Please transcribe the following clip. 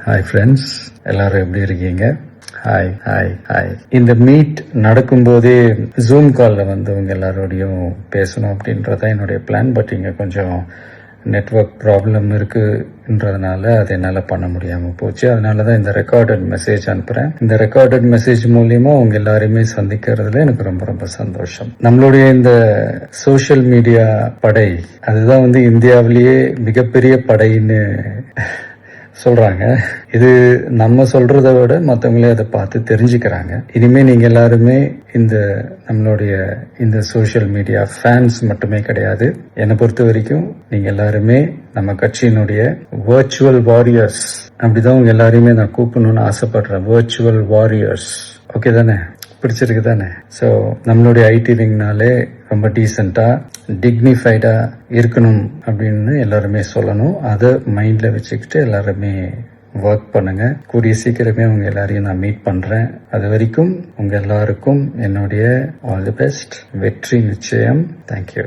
Hi friends, எல்லாரும் எப்படி இருக்கீங்க? Hi hi hi. இந்த மீட் நடக்கும்போதே ஜூம் காலில் வந்து உங்க எல்லாரோடையும் பேசணும் அப்படின்றதான் என்னுடைய பிளான். பட் இங்கே கொஞ்சம் நெட்வொர்க் ப்ராப்ளம் இருக்குன்றதுனால அதை என்னால் பண்ண முடியாமல் போச்சு. அதனால தான் இந்த ரெக்கார்டட் மெசேஜ் அனுப்புகிறேன். இந்த ரெக்கார்டட் மெசேஜ் மூலியமா உங்க எல்லாரையுமே சந்திக்கிறதுல எனக்கு ரொம்ப ரொம்ப சந்தோஷம். நம்மளுடைய இந்த சோஷியல் மீடியா படை, அதுதான் வந்து இந்தியாவிலேயே மிகப்பெரிய படைன்னு சொல்றாங்க. இது நம்ம சொல்றதை விட மற்றவங்களே அதை பார்த்து தெரிஞ்சுக்கிறாங்க. இனிமே நீங்க எல்லாருமே இந்த நம்மளுடைய இந்த சோஷியல் மீடியா ஃபேன்ஸ் மட்டுமே கிடையாது. என்னை பொறுத்த வரைக்கும் நீங்க எல்லாருமே நம்ம கட்சியினுடைய வர்ச்சுவல் வாரியர்ஸ். அப்படிதான் உங்க எல்லாரையுமே நான் கூப்பிடணும்னு ஆசைப்படுறேன். Virtual warriors. ஓகே தானே? பிடிச்சிருக்கு தானே? ஸோ நம்மளுடைய ஐடி விங்னாலே ரொம்ப டீசெண்டா டிக்னிஃபைடா இருக்கணும் அப்படின்னு எல்லாருமே சொல்லணும். அதை மைண்ட்ல வச்சுக்கிட்டு எல்லாருமே ஒர்க் பண்ணுங்க. கூடிய சீக்கிரமே உங்க எல்லாரையும் நான் மீட் பண்றேன். அது வரைக்கும் உங்க எல்லாருக்கும் என்னுடைய ஆல் தி பெஸ்ட். வெற்றி நிச்சயம். தேங்க்யூ.